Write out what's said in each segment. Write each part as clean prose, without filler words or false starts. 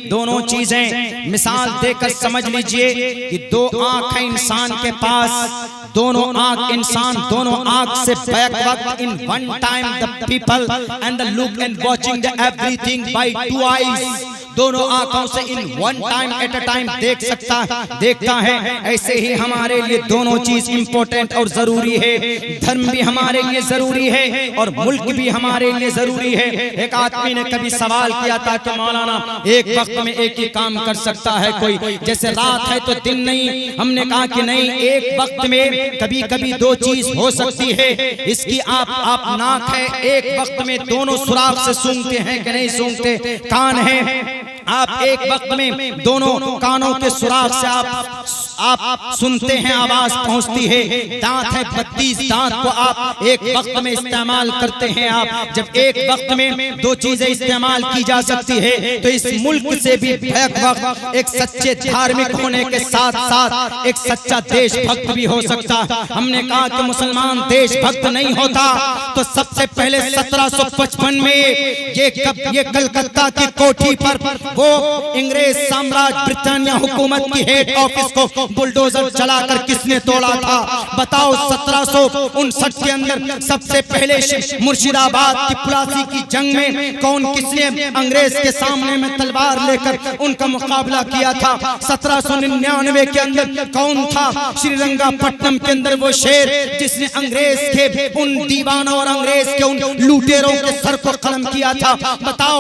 दोनों चीजें मिसाल देकर समझ लीजिए कि दो आंख है इंसान के पास, दोनों आंख इंसान दोनों आंख से बैक वक्त in one time the people and the look and watching the everything by two eyes, दोनों आंखों से in one time at a time देखता है। ऐसे ही हमारे लिए दोनों चीज इंपॉर्टेंट और जरूरी है। धर्म भी हमारे लिए जरूरी है और मुल्क भी हमारे लिए जरूरी है। एक आदमी ने कभी सवाल किया था कि मौलाना एक वक्त में एक ही काम कर सकता है कोई, जैसे रात है तो दिन नहीं? हमने कहा कि नहीं, एक वक्त में कभी कभी दो चीज हो सकती है। इसकी आप नाक है, एक वक्त में दोनों सुराख से सूंघते हैं कि नहीं सूंघते? कान है, आप एक वक्त में दोनों कानों के सुराख से आप सुनते हैं, आवाज पहुंचती है। दांत है, 32 दांत को आप एक वक्त में इस्तेमाल करते हैं। आप जब एक वक्त में दो चीजें इस्तेमाल की जा सकती है तो इस मुल्क से भी बैक वक्त एक सच्चे धार्मिक होने के साथ साथ एक सच्चा देशभक्त भी हो सकता। हमने कहा कि मुसलमान देशभक्त नहीं होता तो सबसे पहले 1755 में ये कलकत्ता की कोठी पर वो अंग्रेज साम्राज्य ब्रिटानिया हुकूमत की हेड ऑफिस को बुलडोजर चलाकर किसने तोड़ा था? बताओ। 1759 के अंदर सबसे पहले मुर्शिदाबाद की प्लासी की जंग में किसने अंग्रेज के सामने में तलवार लेकर उनका मुकाबला किया था? 1799 के अंदर कौन था श्रीरंगापट्टनम के अंदर वो शेर जिसने अंग्रेज के उन दीवानों और अंग्रेज के उन लुटेरों के सर को कलम किया था? बताओ।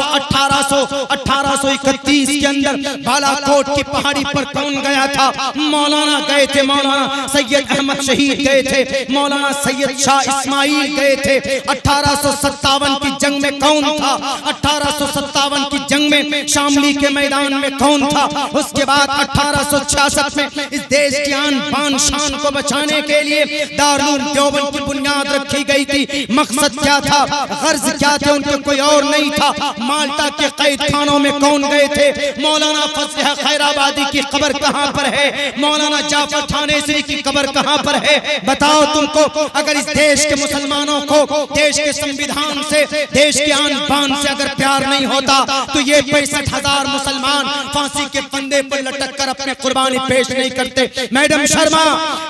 1831 के अंदर बालाकोट की पहाड़ी पर कौन गया था? मौलाना गए थे, मौलाना सैयद अहमद शहीद गए थे, मौलाना सैयद शाह इस्माइल गए थे। 1857 की जंग में कौन था? 1857 की जंग में शामली के मैदान में कौन था? उसके बाद 1866 में इस देश की आन बान शान को बचाने के लिए दारुल देवबंद की बुनियाद रखी गई थी। मकसद क्या था? गर्ज क्या थे उनके? कोई और नहीं था। माल्टा के कैद खानों में कौन गए थे? मौलाना फजल खैराबादी की कब्र कहां पर है? मौलाना जाफर थानेसरी की कब्र कहां पर है? बताओ तुमको। अगर इस देश के मुसलमानों को देश के संविधान से, देश के आन बान से अगर प्यार नहीं होता तो ये 65,000 मुसलमान फांसी के फंदे पर लटक कर अपने कुर्बानी पेश नहीं करते। मैडम शर्मा,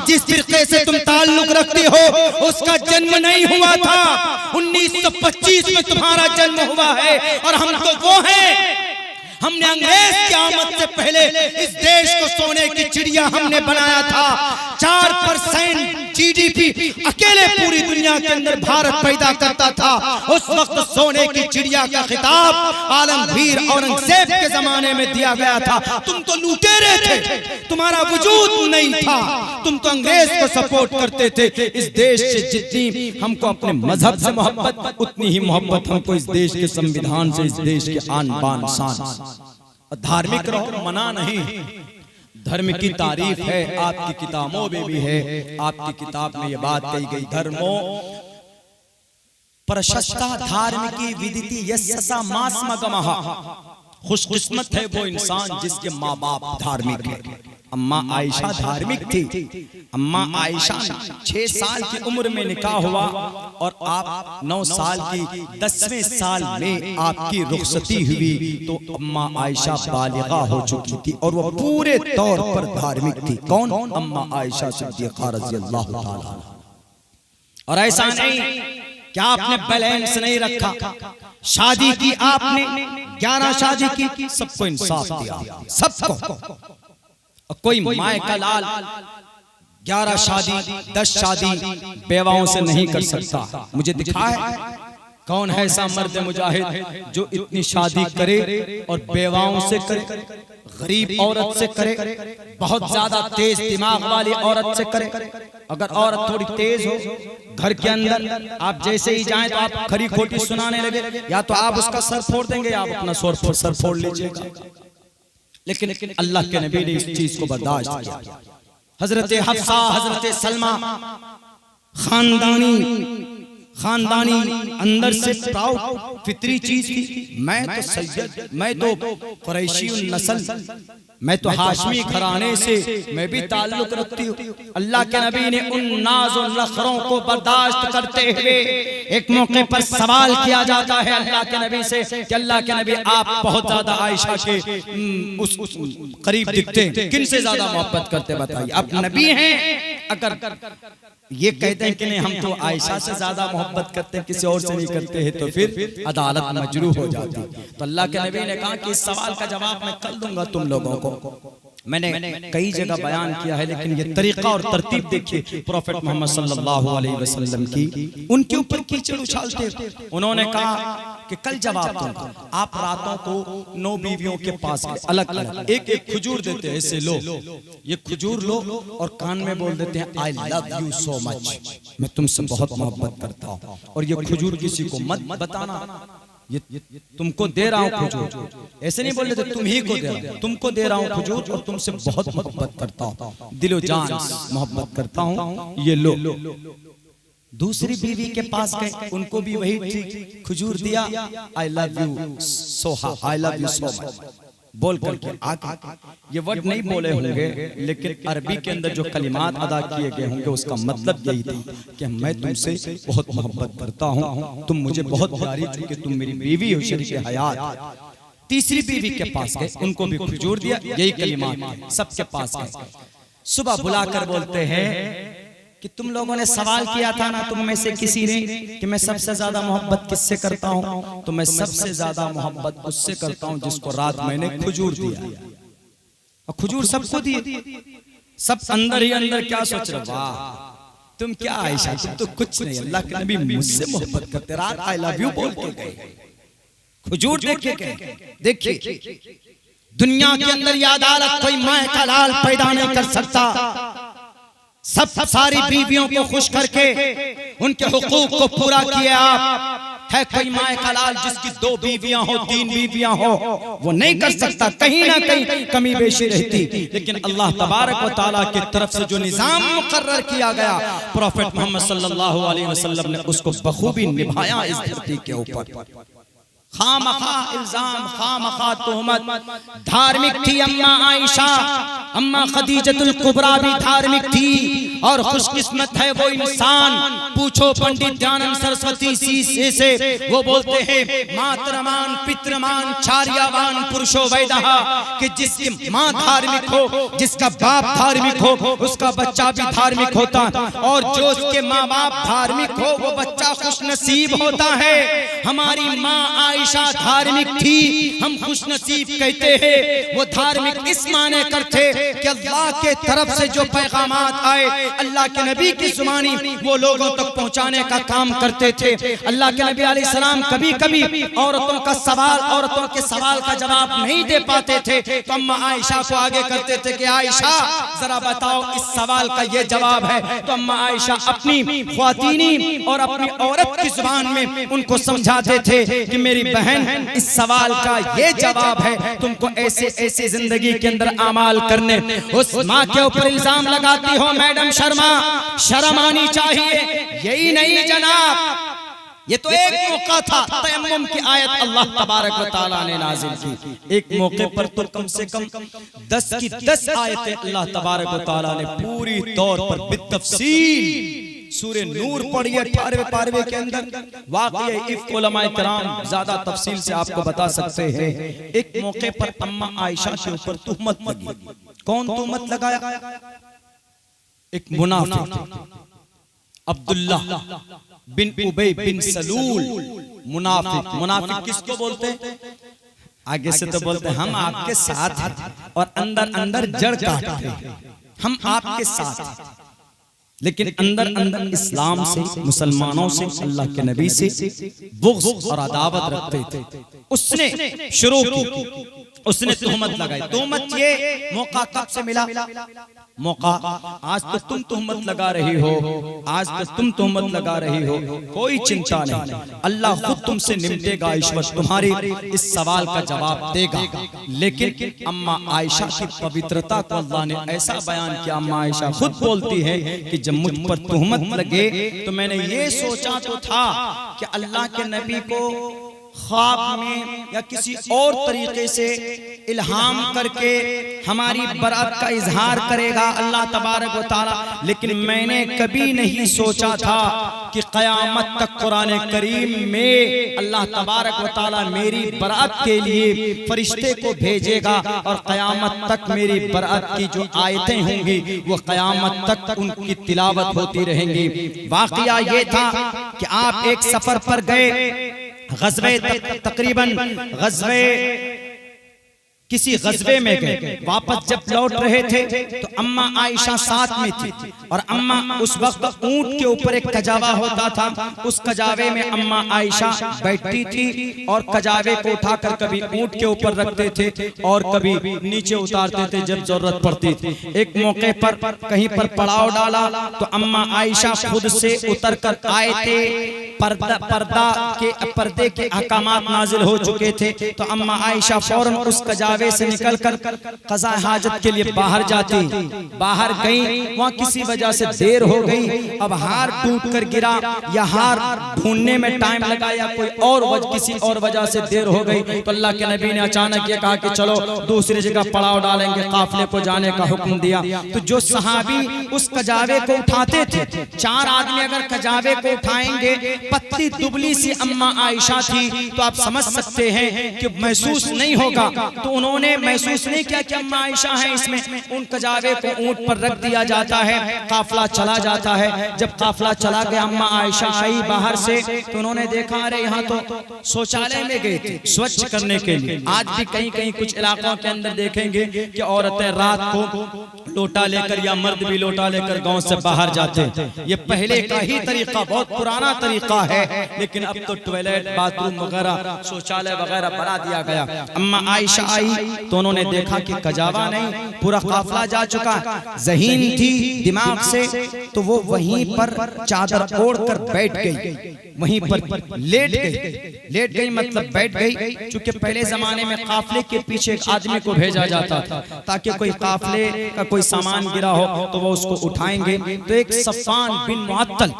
जिस फिरके से तुम ताल्लुक रखती हो उसका जन्म नहीं हुआ था। 1925 में तुम्हारा जन्म हुआ है और हम तो वो हैं। हमने अंग्रेज की आमद से पहले इस देश को सोने की चिड़िया हमने बनाया था। 4% जीडीपी अकेले पूरी दुनिया के अंदर भारत पैदा करता था। उस वक्त सोने की चिड़िया का खिताब आलमगीर औरंगजेब के जमाने में दिया गया था। तुम तो लुटेरे थे, तुम्हारा वजूद नहीं था, तुम तो अंग्रेज को सपोर्ट करते थे। इस देश से जितनी हमको अपने मजहब से मोहब्बत उतनी ही मोहब्बत हमको इस देश के संविधान से, इस देश के आन बान शान। धार्मिक रहो, मना नहीं, धर्म की तारीफ है, आपकी किताबों में भी है। आपकी किताब में ये बात कही गई, धर्मो प्रशस्ता धार्मिकी विदिति यस्सा मास्मगमः। खुशकिस्मत है वो इंसान जिसके माँ बाप धार्मिक है। अम्मा आयशा धार्मिक थी। अम्मा आयशा 6 साल की उम्र में निकाह हुआ और आप 9 साल की 10वें साल में आपकी रुखसती हुई तो अम्मा आयशा बालिगा हो चुकी थी और वो पूरे तौर पर धार्मिक थी। कौन? अम्मा आयशा सिद्दीक़ा रज़ियल्लाहु ताला। और ऐसा नहीं कि आपने बैलेंस नहीं रखा, शादी की आपने 11 शादी की, सबको इंसाफ दिया, सबको। कोई माए का लाल 11 शादी 10 शादी बेवाओं से नहीं कर सकता। मुझे दिखा है कौन है ऐसा मर्द मुजाहिद जो इतनी शादी करे और बेवाओं से करे, गरीब औरत से करे, बहुत ज्यादा तेज दिमाग वाली औरत से करे। अगर औरत थोड़ी तेज हो घर के अंदर, आप जैसे ही जाएं तो आप खरी खोटी सुनाने लगे, या तो आप उसका सर फोड़ देंगे या आप अपना सर फोड़ लीजिएगा। लेकिन अल्लाह के नबी ने इस चीज को बर्दाश्त किया। हजरत हफ्सा, हजरत सलमा खानदानी खानदानी अंदर से प्राउड फितरी चीज थी। मैं तो सैयद, मैं तो कुरैशी नस्ल, मैं तो हाशमी घराने से मैं भी ताल्लुक रखती हूँ। अल्लाह के नबी ने उन नाज़ और नखरों को बर्दाश्त करते हुए एक मौके पर सवाल किया जाता है अल्लाह के नबी से कि अल्लाह के नबी आप बहुत ज्यादा आयशा के उस करीब दिखते हैं, किन से ज्यादा मोहब्बत करते बताइए। आप नबी हैं, अगर ये कहते हैं कि नहीं हम तो आयशा से ज्यादा मोहब्बत करते हैं, किसी और से नहीं करते हैं, तो फिर अदालत मजरू हो जाती। तो अल्लाह के नबी ने कहा कि इस सवाल का जवाब मैं कल दूंगा तुम लोगों को। मैंने कई जगह बयान किया है, लेकिन ये तरीका और तरतीब देखिए प्रॉफेट मोहम्मद सल्लल्लाहु अलैहि वसल्लम की। उनके ऊपर कीचड़ उछालते, उन्होंने कहा कि कल जवाब दूंगा। आप रातों को 9 बीवियों के पास अलग अलग एक एक खजूर देते हैं, ऐसे लो, ये खजूर लो और कान में बोल देते हैं I love you so much, मैं तुमसे बहुत मोहब्बत करता हूँ, और ये खजूर किसी को मत बताना, ये तुमको दे रहा हूँ खजूर। ऐसे नहीं बोल रहे थे तुम ही को दे रहा हूँ, तुमको दे रहा हूँ खजूर और तुमसे बहुत मोहब्बत करता हूँ, दिलो जान मोहब्बत करता हूँ, ये लो। दूसरी बीवी के पास गए, उनको भी वही खजूर दिया, I love you so, I love you so much बोल करके आगे। ये वर्ड नहीं बोले होंगे, लेकिन अरबी के अंदर जो कलिमात अदा किए गए होंगे उसका मतलब यही था कि मैं तुमसे बहुत मोहब्बत करता हूँ, तुम मुझे बहुत प्यारी, चूंकि तुम मेरी बीवी हो शरीके हयात। तीसरी बीवी के पास गए, उनको भी खजूर दिया, यही कलिमात सबके पास गए। सुबह बुलाकर बोलते हैं कि तुम लोगों ने सवाल किया था ना, तुम में से किसी ने, कि मैं सबसे ज्यादा मोहब्बत किससे करता हूँ, तो मैं सबसे ज्यादा मोहब्बत उससे करता हूँ जिसको रात मैंने खजूर दिया। और खजूर सबको दी, सब अंदर ही अंदर क्या सोच रहे, वाह तुम क्या आयशा, तुम तो कुछ नहीं, अल्लाह के नबी मुझसे मोहब्बत करते, रात आई लव यू बोल के गए, खजूर देख के गए। देखिए दुनिया के अंदर ये अदालत कोई माए का लाल पैदा नहीं कर सकता। सब सारी बीवियों को खुश करके उनके हुकूक को पूरा किया आप। है कोई माए का लाल जिसकी 2 बीवियां हो, 3 बीवियां हो, वो नहीं कर सकता, कहीं ना कहीं कमी बेशी रहती। लेकिन अल्लाह तबारक व तआला की तरफ से जो निजाम मुकर्रर किया गया, प्रॉफेट मोहम्मद सल्लल्लाहु अलैहि वसल्लम ने उसको बखूबी निभाया इस धरती के ऊपर। खामखा इल्जाम, खामखा तोहमत। धार्मिक थी अम्मा आयशा, अम्मा खदीजतुल कुबरा भी धार्मिक थी, और खुशकिस्मत है वो इंसान। पूछो पंडित दयानंद सरस्वती सी से, वो बोलते हैं मातरमान पितरमान चार्यावान पुरुषो वैदः, कि जिसकी माँ धार्मिक हो, जिसका बाप धार्मिक हो, उसका बच्चा भी धार्मिक होता, और जो उसके माँ बाप धार्मिक हो वो बच्चा खुशनसीब होता है। हमारी माँ आयशा धार्मिक थी, हम खुशनसीब कहते हैं। वो धार्मिक इस माने करते कि अल्लाह के तरफ से जो पैगामात आए अल्लाह के नबी की जुबानी वो लोगों तक पहुंचाने का काम करते थे। अल्लाह के नबी अलैहि सलाम कभी कभी औरतों का सवाल, औरतों के सवाल का जवाब नहीं दे पाते थे, तो अम्मा आयशा को आगे करते थे कि आयशा जरा बताओ इस सवाल का ये जवाब है। तो अम्मा आयशा अपनी ख्वातीनी और अपनी औरत की जुबान में उनको समझाते थे कि मेरी बहन इस सवाल का ये जवाब है, तुमको ऐसे ऐसे जिंदगी के अंदर अमाल करने। उस माँ के ऊपर इल्जाम लगाती हो मैडम शर्मा, शर्म आनी चाहिए। यही नहीं जनाब, ये तो एक मौका था, तयम्मुम की आयत अल्लाह तबारक व तआला ने नाजिल की। एक मौके पर तो कम से कम 10 की 10 आयतें अल्लाह तबारक व तआला ने पूरी तौर पर बितफसील सूरे नूर पढ़ी 18वें पारवे के अंदर। वाक़या इफ्क उलमाए किराम ज्यादा तफसील से आपको बता सकते हैं। एक मौके पर अम्मा आयशा के ऊपर तुहमत लगी। कौन तुहमत लगाया? एक मुनाफिक अब्दुल्लाह बिन उबय बिन सलूल। मुनाफिक, मुनाफिक किसको बोलते हैं? आगे से तो बोलते हैं हम आपके साथ हैं, और अंदर अंदर जड़ काटते हैं, हम आपके साथ हैं, लेकिन अंदर अंदर इस्लाम से, मुसलमानों से, अल्लाह के नबी से बुग़्ज़ और अदावत रखते थे। उसने शुरू की उसने तोहमत लगाई। तोहमत ये मौका कब से मिला? मौका आज तो तुम तोहमत लगा रही हो, आज तो तुम तोहमत लगा रही हो, कोई चिंता नहीं, अल्लाह खुद तुमसे निपटेगा, ईश्वर तुम्हारी इस सवाल का जवाब देगा। लेकिन अम्मा आयशा की पवित्रता को अल्लाह ने ऐसा बयान किया, अम्मा आयशा खुद बोलती है कि जब मुझ पर तोहमत लगे तो मैंने ये सोचा तो था कि अल्लाह के नबी को ख्वाब में या किसी और तरीके से इल्हाम करके हमारी बरात का इजहार करेगा अल्लाह तबारक व तआला, लेकिन मैंने कभी नहीं सोचा था कि क़यामत तक कुरान करीम में अल्लाह तबारक व तआला मेरी बरात के लिए फरिश्ते को भेजेगा और क़यामत तक मेरी बरात की जो आयतें होंगी वो क़यामत तक उनकी तिलावत होती रहेंगी। वाक़या ये था कि आप एक सफर पर गए, गज़वे तकरीबन गज़वे किसी गज़वे में गए, वापस जब लौट रहे थे तो अम्मा आयशा साथ में थी और अम्मा उस वक्त ऊंट के ऊपर एक कजावा होता था, उस कजावे में अम्मा आयशा बैठती थी और कजावे को उठाकर कभी ऊंट के ऊपर रखते थे और कभी नीचे उतारते थे जब जरूरत पड़ती थी। एक मौके पर कहीं पर पड़ाव डाला तो अम्मा आयशा खुद से उतर कर आए थे, पर्दे के अहकामात नाजिल हो चुके थे तो अम्मा आयशा फौरन उस कजावे से निकलकर कज़ा हाजत के लिए बाहर जाती। बाहर गई, वहाँ किसी वजह से देर हो गई, अब हार टूट कर गिरा या हार ढूंढने में टाइम लगा या कोई और किसी और वजह से देर हो गई तो अल्लाह के नबी ने अचानक ये कहा कि चलो दूसरी जगह पड़ाव डालेंगे, काफिले को जाने का हुक्म दिया। तो जो सहाबी उस कजावे को उठाते थे, 4 आदमी अगर कजावे को उठाएंगे, पतली दुबली सी अम्मा आयशा थी तो आप समझ सकते हैं कि महसूस नहीं होगा, तो उन्होंने महसूस नहीं किया कि अम्मा आयशा है इसमें। उन कजावे को ऊंट पर रख दिया जाता है, काफिला चला जाता है। जब काफिला चला गया, अम्मा आयशा आई बाहर से तो उन्होंने देखा अरे यहाँ तो शौचालय में गए थे स्वच्छ करने के लिए। आज भी कहीं कहीं कुछ इलाकों के अंदर देखेंगे कि औरतें रात को लोटा लेकर या मर्द भी लोटा लेकर गांव से बाहर जाते हैं। ये पहले का ही तरीका, बहुत पुराना तरीका है, लेकिन अब तो टॉयलेट, बाथरूम वगैरह, शौचालय वगैरह बना दिया गया। अम्मा आयशा आई तो उन्होंने देखा कि कजावा नहीं, पूरा काफिला जा चुका, ज़हीन थी दिमाग से, तो वो वहीं पर चादर ओढ़कर बैठ गई, वहीं पर लेट गई मतलब बैठ गई। चूंकि पहले जमाने में काफिले के पीछे एक आदमी को भेजा जाता था ताकि कोई काफिले का कोई सामान गिरा हो तो वो उसको उठाएंगे। तो एक सफ़ान बिन मुअत्तल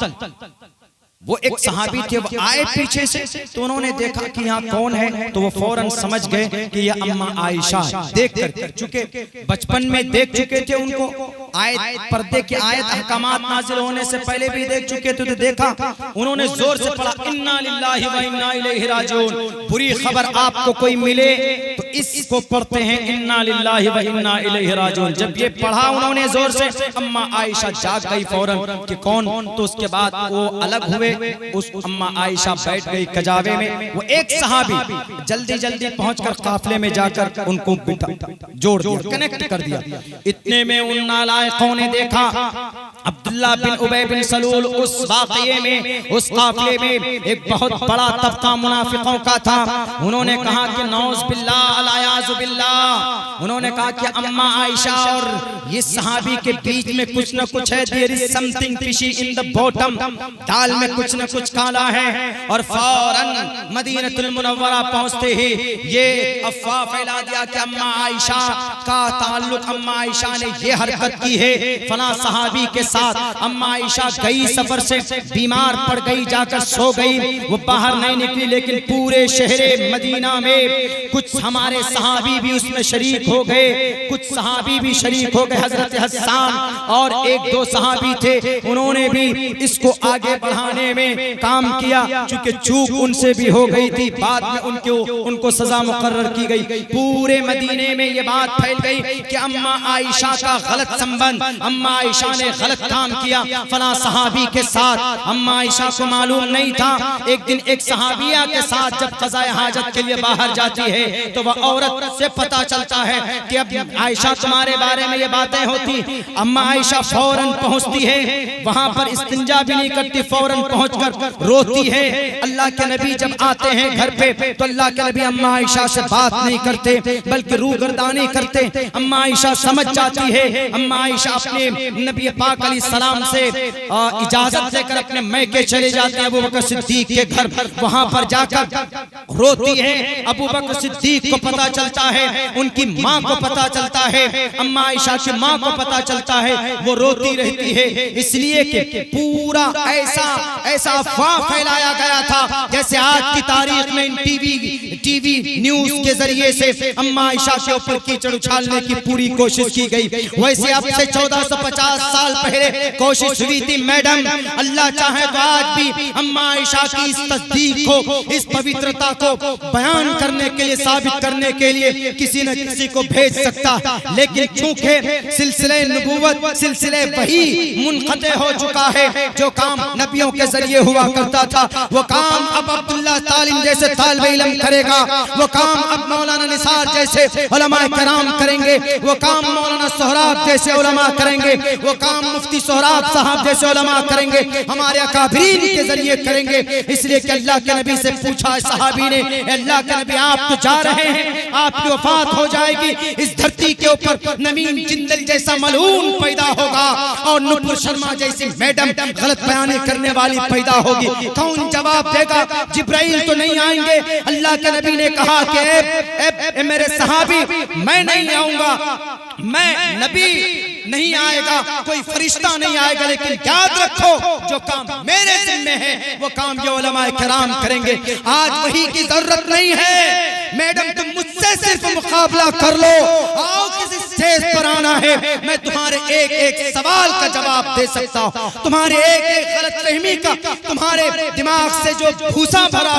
वो एक सहाबी थे, वो आए पीछे से तो उन्होंने देखा कि यहाँ कौन है, तो वो फौरन समझ गए कि ये अम्मा आयशा। देख कर चुके बचपन में देख चुके थे उनको, आयत पर्दे की आयत अहकामात नाजिल होने से पहले भी देख चुके थे, तो देखा उन्होंने जोर से पढ़ा इन्ना लिल्लाहि व इन्ना इलैहि राजिऊन। बुरी खबर आपको कोई मिले तो इसको पढ़ते हैं इन्ना लिल्लाहि व इन्ना इलैहि राजिऊन। जब ये पढ़ा उन्होंने जोर से, अम्मा आयशा जाग गई फौरन कि कौन, तो उसके बाद वो अलग हुए, उस अम्मा आयशा बैठ गई कजावे में। वो एक सहाबी जल्दी जल्दी पहुंचकर काफिले में जाकर उनको जोड़ दिया, कनेक्ट कर दिया। इतने में उन नालायकों ने देखा अब्दुल्ला बिन उबय बिन सलूल उस वाक़ये में, उस काफिले में एक बहुत बड़ा तबका मुनाफिकों का था। उन्होंने कहा कि नौज़ बिल्लाह अल-अयाज़ु बिल्लाह, उन्होंने कहा कि अम्मा आयशा और ये सहाबी के बीच में कुछ न कुछ है, there is something fishy in the bottom, दाल में कुछ न कुछ काला है। और फौरन मदीनतुल मुनव्वरा पहुंचते ही ये अफवाह फैला दिया कि अम्मा आयशा का ताल्लुक, अम्मा आयशा ने ये हरकत की है फला सहाबी के साथ। अम्मा आयशा गई सफर से, बीमार पड़ गई, जाकर सो गई, वो बाहर नहीं निकली, लेकिन पूरे शहरे मदीना में कुछ हमारे सहाबी भी उसमें शरीक हो गए, कुछ सहाबी भी शरीक हो गए। हजरत हसन और 1-2 सहाबी थे, उन्होंने भी इसको आगे बढ़ाने में काम किया, चूंकि चूक उनसे भी हो गई थी, बाद में उनको सजा मुकर्रर की गई। पूरे मदीने में ये बात फैल गई कि अम्मा आयशा का गलत संबंध, अम्मा आयशा ने गलत काम किया फला सहाबी के साथ। अम्मा आयशा को मालूम नहीं था। एक दिन एक सहाबिया के साथ जब क़ज़ाए हाजत के लिए बाहर जाती है तो वह औरत से पता चलता है कि अब आयशा तुम्हारे बारे में ये बातें होती। अम्मा आयशा फौरन पहुंचती है, वहां पर इस्तिंजा भी नहीं करती, फौरन पहुंचकर रोती है। अल्लाह के नबी जब आते हैं घर पे तो अल्लाह के नबी अम्मा आयशा से बात नहीं करते बल्कि रूगर्दानी करते। अम्मा आयशा समझ जाती है। अम्मा आयशा अपने नबी पाक अलैहिस्सलाम से इजाजत लेकर अपने मैके चले जाते हैं अबू बकर सिद्दीक के घर। वहां पर जाकर रोती है। अबू बकर सिद्दीक को पता चलता है, उनकी माँ को पता चलता है, अम्मा आयशा की माँ को पता चलता है, वो रोती रहती है। इसलिए कि पूरा ऐसा अफवाह फैलाया गया था जैसे आज की तारीख में इन टीवी न्यूज के जरिए से अम्मा आयशा के ऊपर कीचड़ उछालने की पूरी कोशिश की गई। वैसे अब से 1450 साल पहले कोशिश हुई थी मैडम। अल्लाह चाहे तो आज भी अम्मा आयशा की इस तस्दीक को, इस पवित्रता को बयान करने के लिए, साबित करने के लिए किसी न किसी को भेज सकता। लेकिन चूंकि सिलसिले नबूवत, सिलसिले वही मुनक़ते हो चुका है। जो काम नबियों के जरिए हुआ करता था वो काम अब अब्दुल्ला तालिम जैसे तालिबे इल्म करेगा, वो काम अब मौलाना निसार जैसे उलमाए किराम करेंगे, वो काम मौलाना सोहराब जैसे उलमा करेंगे, वो काम मुफ्ती सोहराब साहब जैसे उलमा करेंगे, हमारे अकाबरीन के जरिए करेंगे। इसलिए कि अल्लाह के नबी से पूछा सहाबी ने, अल्लाह के नबी आप तो जा रहे हैं, आपकी वफात हो जाएगी, इस धरती के ऊपर नमीम जिंदल जैसा मलून पैदा होगा और नुपुर शर्मा जैसी मैडम गलत बयानी करने वाली पैदा होगी। कौन जवाब देगा? जिब्राइल तो नहीं आएंगे। अल्लाह के नबी ने कहा कि ए मेरे सहाबी, मैं नहीं आऊंगा, मैं नबी नहीं आएगा, कोई फरिश्ता नहीं आएगा, लेकिन याद रखो जो काम मेरे जिम्मे है वो काम ये उलमाए किराम करेंगे। आज वही की जरूरत नहीं है मैडम, तुम मुझसे सिर्फ मुकाबला कर लो। आओ किसी स्टेज पर आना है, मैं तुम्हारे एक एक सवाल का जवाब दे सकता हूँ, तुम्हारे एक एक गलतफहमी का, तुम्हारे दिमाग से जो भूसा भरा